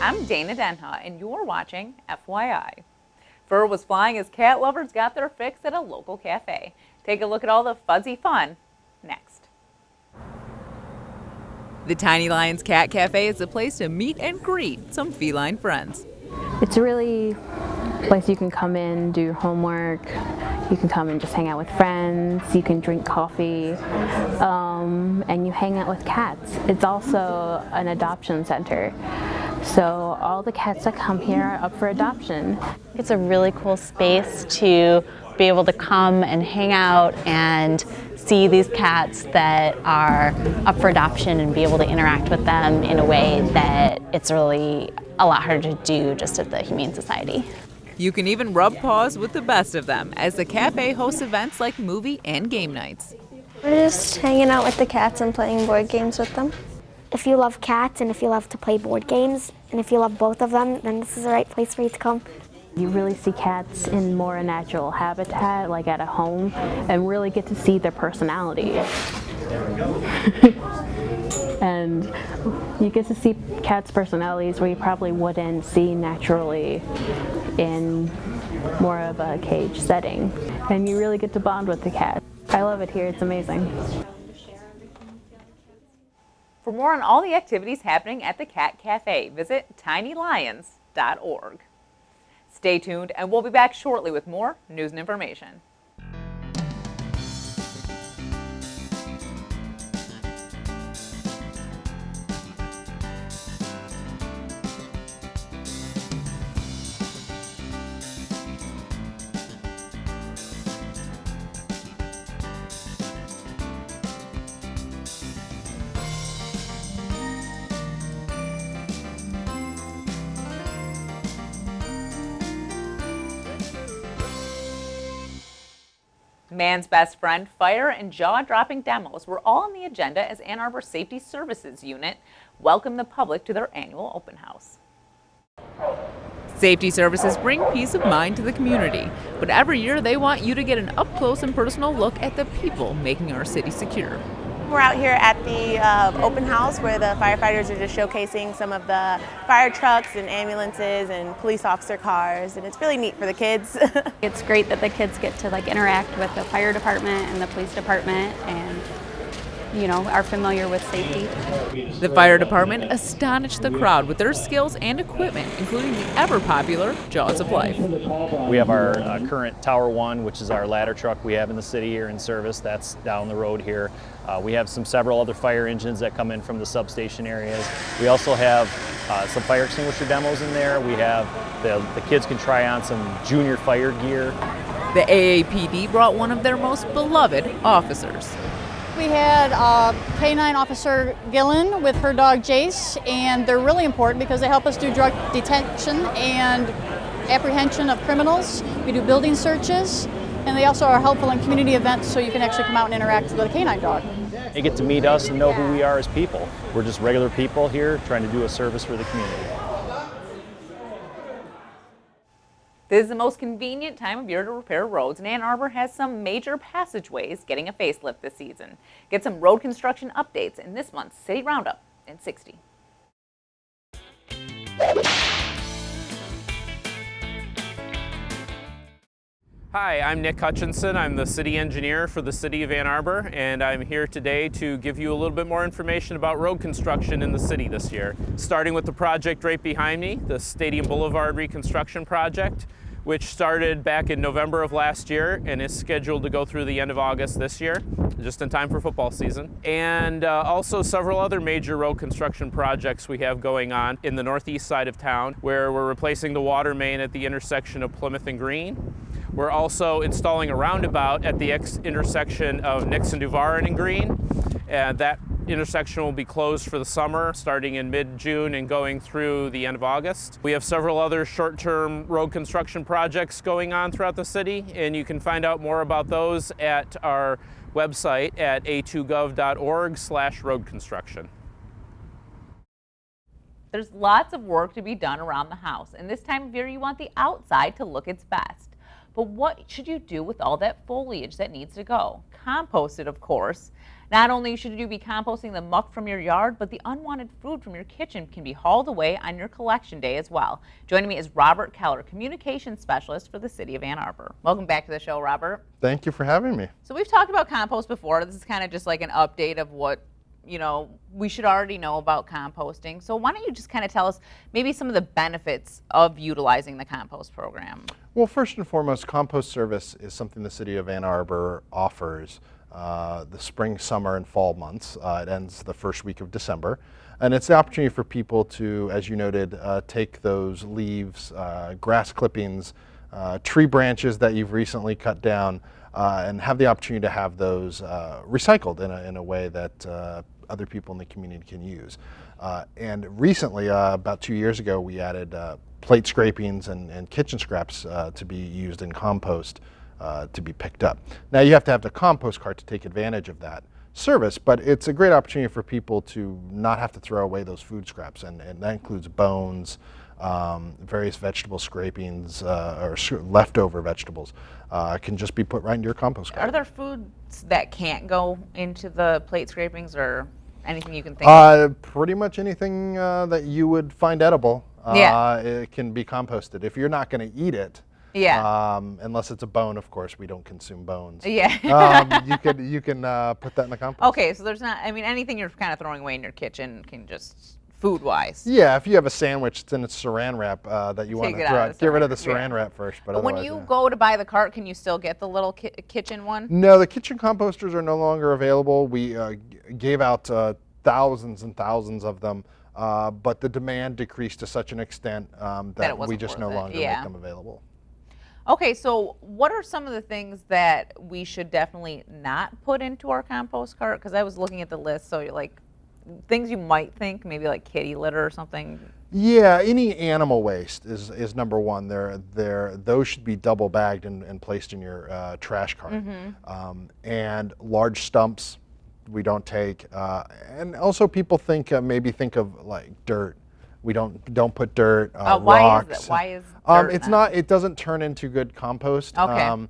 I'm Dana Denha, and you're watching FYI. Fur was flying as cat lovers got their fix at a local cafe. Take a look at all the fuzzy fun next. The Tiny Lions Cat Cafe is a place to meet and greet some feline friends. It's really a place you can come in, do your homework, you can come and just hang out with friends, you can drink coffee, and you hang out with cats. It's also an adoption center. So all the cats that come here are up for adoption. It's a really cool space to be able to come and hang out and see these cats that are up for adoption and be able to interact with them in a way that it's really a lot harder to do just at the Humane Society. You can even rub paws with the best of them as the cafe hosts events like movie and game nights. We're just hanging out with the cats and playing board games with them. If you love cats and if you love to play board games and if you love both of them, then this is the right place for you to come. You really see cats in more a natural habitat, like at a home, and really get to see their personality. And you get to see cats' personalities where you probably wouldn't see naturally in more of a cage setting. And you really get to bond with the cat. I love it here, it's amazing. For more on all the activities happening at the Cat Cafe, visit tinylions.org. Stay tuned, and we'll be back shortly with more news and information. Man's best friend, fire, and jaw-dropping demos were all on the agenda as Ann Arbor Safety Services Unit welcomed the public to their annual open house. Safety services bring peace of mind to the community, but every year they want you to get an up-close and personal look at the people making our city secure. We're out here at the open house where the firefighters are just showcasing some of the fire trucks and ambulances and police officer cars, and it's really neat for the kids. It's great that the kids get to interact with the fire department and the police department and are familiar with safety. The fire department astonished the crowd with their skills and equipment, including the ever-popular Jaws of Life. We have our current Tower 1, which is our ladder truck we have in the city here in service. That's down the road here. We have several other fire engines that come in from the substation areas. We also have some fire extinguisher demos in there. We have the kids can try on some junior fire gear. The AAPD brought one of their most beloved officers. We had K-9 Officer Gillen with her dog Jace, and they're really important because they help us do drug detection and apprehension of criminals. We do building searches, and they also are helpful in community events so you can actually come out and interact with a K-9 dog. They get to meet us and know who we are as people. We're just regular people here trying to do a service for the community. This is the most convenient time of year to repair roads, and Ann Arbor has some major passageways getting a facelift this season. Get some road construction updates in this month's City Roundup in 60. Hi, I'm Nick Hutchinson. I'm the city engineer for the city of Ann Arbor, and I'm here today to give you a little bit more information about road construction in the city this year. Starting with the project right behind me, the Stadium Boulevard Reconstruction Project, which started back in November of last year and is scheduled to go through the end of August this year, just in time for football season. And also several other major road construction projects we have going on in the northeast side of town, where we're replacing the water main at the intersection of Plymouth and Green. We're also installing a roundabout at the intersection of Nixon, Duvarin, and Green. And that intersection will be closed for the summer, starting in mid-June and going through the end of August. We have several other short-term road construction projects going on throughout the city, and you can find out more about those at our website at a2gov.org/road construction. There's lots of work to be done around the house, and this time of year you want the outside to look its best. But what should you do with all that foliage that needs to go? Compost it, of course. Not only should you be composting the muck from your yard, but the unwanted food from your kitchen can be hauled away on your collection day as well. Joining me is Robert Keller, Communications Specialist for the City of Ann Arbor. Welcome back to the show, Robert. Thank you for having me. So we've talked about compost before. This is kind of just like an update of what we should already know about composting. So why don't you just kind of tell us maybe some of the benefits of utilizing the compost program? Well, first and foremost, compost service is something the City of Ann Arbor offers the spring, summer, and fall months. It ends the first week of December. And it's the opportunity for people to, as you noted, take those leaves, grass clippings, tree branches that you've recently cut down, and have the opportunity to have those recycled in a way that other people in the community can use. And recently, about 2 years ago, we added plate scrapings and kitchen scraps to be used in compost to be picked up. Now you have to have the compost cart to take advantage of that service, but it's a great opportunity for people to not have to throw away those food scraps, and that includes bones, various vegetable scrapings, or leftover vegetables can just be put right into your compost cart. Are there foods that can't go into the plate scrapings, or anything you can think of? Pretty much anything that you would find edible, it can be composted. If you're not going to eat it, unless it's a bone, of course, we don't consume bones. Yeah. You can put that in the compost. Okay, so there's not, I mean, anything you're kind of throwing away in your kitchen can just, food-wise. Yeah, if you have a sandwich that's in its saran wrap that you want to throw out, get rid of the saran wrap first. But when you go to buy the cart, can you still get the little kitchen one? No, the kitchen composters are no longer available. We gave out thousands and thousands of them, but the demand decreased to such an extent that we just no longer make them available. Okay, so what are some of the things that we should definitely not put into our compost cart? Because I was looking at the list, so you're like, things you might think, maybe like kitty litter or something. Yeah, any animal waste is number one. Those should be double bagged and placed in your trash cart. And large stumps we don't take. And also people maybe think of like dirt. We don't put dirt, rocks. Why is dirt it's not? It doesn't turn into good compost. Okay.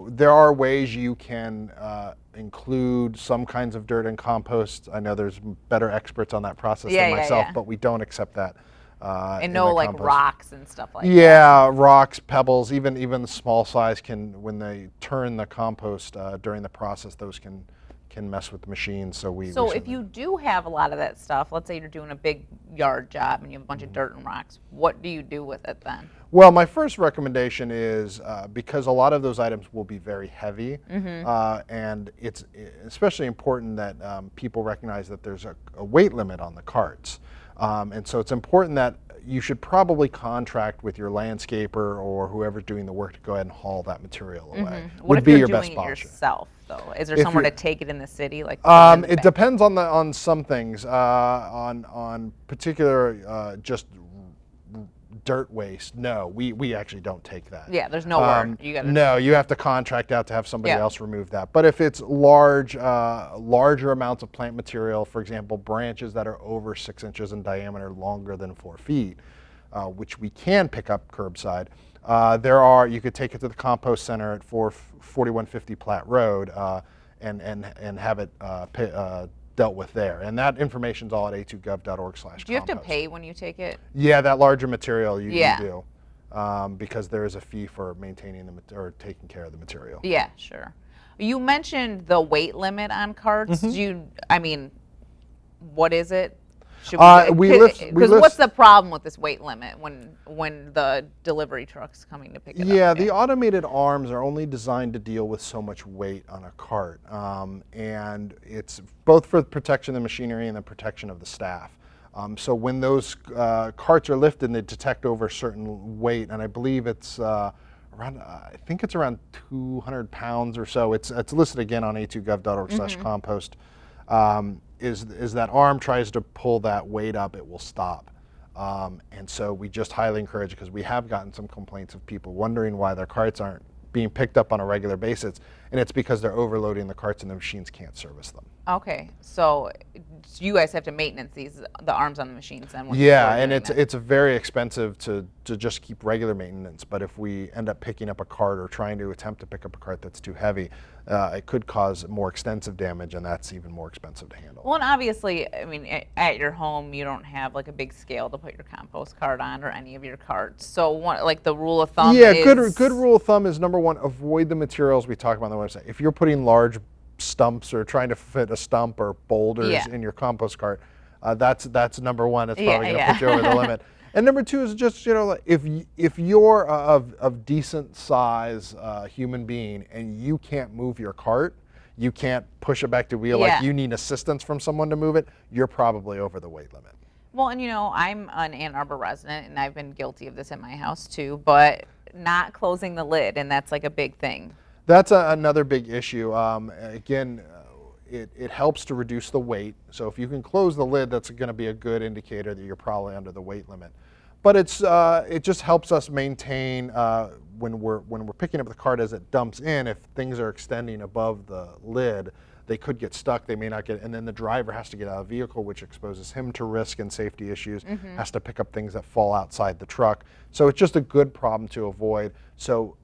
There are ways you can include some kinds of dirt in compost. I know there's better experts on that process than myself, but we don't accept that. And no like compost. Rocks and stuff like that. Yeah, rocks, pebbles, even the small size can, when they turn the compost during the process, those can mess with the machines. So if you do have a lot of that stuff, let's say you're doing a big yard job and you have a bunch of dirt and rocks, what do you do with it then? Well, my first recommendation is, because a lot of those items will be very heavy, and it's especially important that people recognize that there's a weight limit on the carts. And so it's important that you should probably contract with your landscaper or whoever's doing the work to go ahead and haul that material away. What if you're doing it yourself, though? Is there somewhere to take it in the city? Like it depends on some things. On particular just dirt waste, no, we actually don't take that. Yeah, there's nowhere. No, you have to contract out to have somebody else remove that. But if it's larger amounts of plant material, for example, branches that are over 6 inches in diameter, longer than 4 feet, which we can pick up curbside, you could take it to the compost center at 4150 Platt Road and have it dealt with there, and that information's all at a2gov.org/compost. Do you have to pay when you take it? Yeah, that larger material you do, because there is a fee for maintaining or taking care of the material. Yeah, sure. You mentioned the weight limit on carts. What is it? Because what's the problem with this weight limit when the delivery truck's coming to pick it up? Yeah, the automated arms are only designed to deal with so much weight on a cart, and it's both for the protection of the machinery and the protection of the staff. So when those carts are lifted and they detect over a certain weight, and I believe it's around, I think it's around 200 pounds or so. It's listed again on a2gov.org/compost. Is that arm tries to pull that weight up, it will stop. And so we just highly encourage it, because we have gotten some complaints of people wondering why their carts aren't being picked up on a regular basis, and it's because they're overloading the carts and the machines can't service them. Okay, so you guys have to maintenance the arms on the machines then? Yeah, before and doing it's very expensive to just keep regular maintenance. But if we end up picking up a cart or trying to attempt to pick up a cart that's too heavy, it could cause more extensive damage, and that's even more expensive to handle. Well, and obviously, I mean, at your home, you don't have like a big scale to put your compost cart on or any of your carts. So, like the rule of thumb Yeah, is... good rule of thumb is number one: avoid the materials we talk about on the website. If you're putting large stumps or trying to fit a stump or boulders in your compost cart, that's number one. It's probably going to put you over the limit. And number two is just, if you're of decent size human being and you can't move your cart, you can't push it back to wheel, like you need assistance from someone to move it, you're probably over the weight limit. Well, and I'm an Ann Arbor resident, and I've been guilty of this at my house too, but not closing the lid, and that's like a big thing. That's another big issue. Again, it helps to reduce the weight. So if you can close the lid, that's going to be a good indicator that you're probably under the weight limit. But it just helps us maintain when we're picking up the cart as it dumps in. If things are extending above the lid, they could get stuck. They may not get, and then the driver has to get out of the vehicle, which exposes him to risk and safety issues. Has to pick up things that fall outside the truck. So it's just a good problem to avoid. So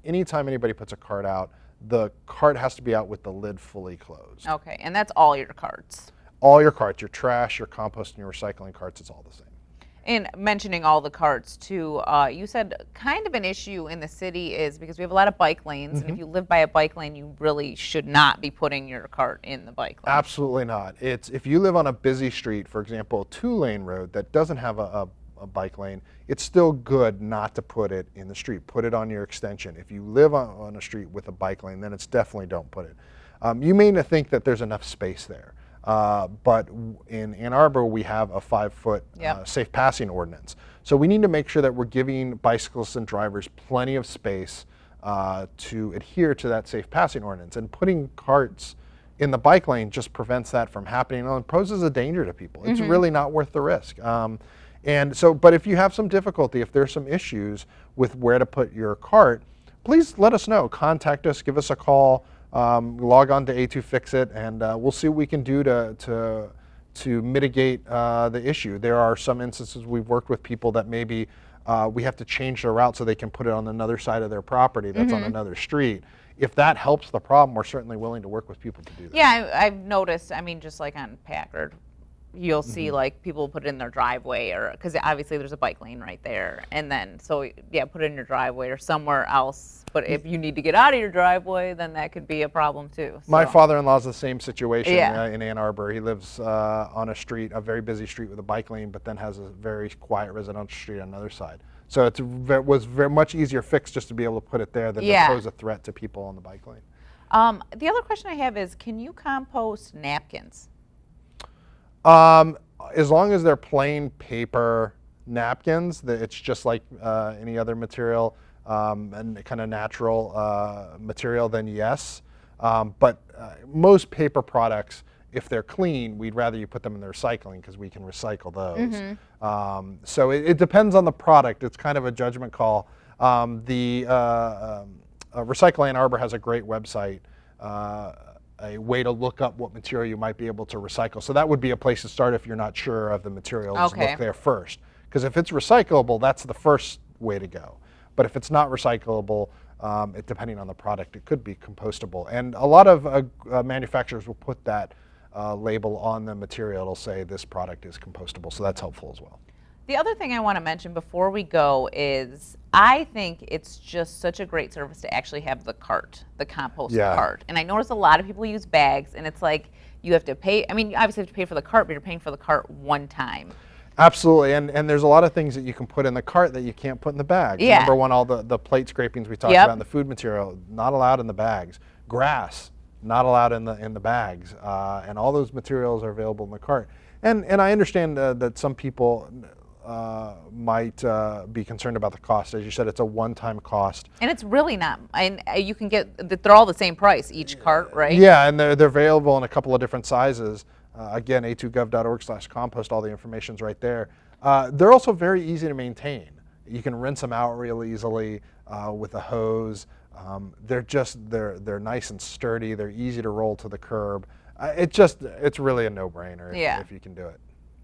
anytime anybody puts a cart out, the cart has to be out with the lid fully closed. Okay, and that's all your carts? All your carts, your trash, your compost, and your recycling carts, it's all the same. And mentioning all the carts too, you said kind of an issue in the city is because we have a lot of bike lanes, and if you live by a bike lane, you really should not be putting your cart in the bike lane. Absolutely not. If you live on a busy street, for example, a 2-lane road that doesn't have a bike lane, it's still good not to put it in the street. Put it on your extension. If you live on a street with a bike lane, then it's definitely don't put it. You may not think that there's enough space there. But in Ann Arbor, we have a 5-foot safe passing ordinance. So we need to make sure that we're giving bicyclists and drivers plenty of space to adhere to that safe passing ordinance. And putting carts in the bike lane just prevents that from happening and poses a danger to people. It's really not worth the risk. And so, but if you have some difficulty, if there's some issues with where to put your cart, please let us know. Contact us, give us a call. Log on to A2Fixit, and we'll see what we can do to mitigate the issue. There are some instances we've worked with people that maybe we have to change their route so they can put it on another side of their property that's on another street. If that helps the problem, we're certainly willing to work with people to do that. Yeah, I've noticed, I mean, just like on Packard, you'll see like people put it in their driveway, or because obviously there's a bike lane right there, and then so yeah, put it in your driveway or somewhere else. But if you need to get out of your driveway, then that could be a problem too. So. My father-in-law's the same situation in Ann Arbor. He lives on a street, a very busy street with a bike lane, but then has a very quiet residential street on another side. So it was very much easier fix just to be able to put it there than to pose a threat to people on the bike lane. The other question I have is, can you compost napkins? As long as they're plain paper napkins, it's just like any other material and kind of natural material, then yes. But most paper products, if they're clean, we'd rather you put them in the recycling because we can recycle those. So it depends on the product. It's kind of a judgment call. Recycle Ann Arbor has a great website, a way to look up what material you might be able to recycle. So that would be a place to start if you're not sure of the materials. Look there first. Because if it's recyclable, that's the first way to go. But if it's not recyclable, depending on the product, it could be compostable. And a lot of manufacturers will put that label on the material. It'll say this product is compostable, so that's helpful as well. The other thing I want to mention before we go is I think it's just such a great service to actually have the cart, the compost cart. And I notice a lot of people use bags, and it's like you have to pay. I mean, you obviously have to pay for the cart, but you're paying for the cart one time. Absolutely, and there's a lot of things that you can put in the cart that you can't put in the bags. Yeah. Number one, all the plate scrapings we talked about, and the food material, not allowed in the bags. Grass, not allowed in the bags, and all those materials are available in the cart. And I understand that some people might be concerned about the cost. As you said, it's a one-time cost. And it's really not. And you can get, they're all the same price, each cart, right? Yeah, and they're available in a couple of different sizes. Again, a2gov.org/compost, all the information's right there. They're also very easy to maintain. You can rinse them out real easily with a hose. They're nice and sturdy. They're easy to roll to the curb. It's really a no-brainer if you can do it.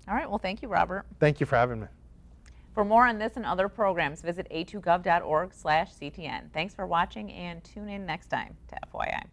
All right, well, thank you, Robert. Thank you for having me. For more on this and other programs, visit a2gov.org/CTN. Thanks for watching and tune in next time to FYI.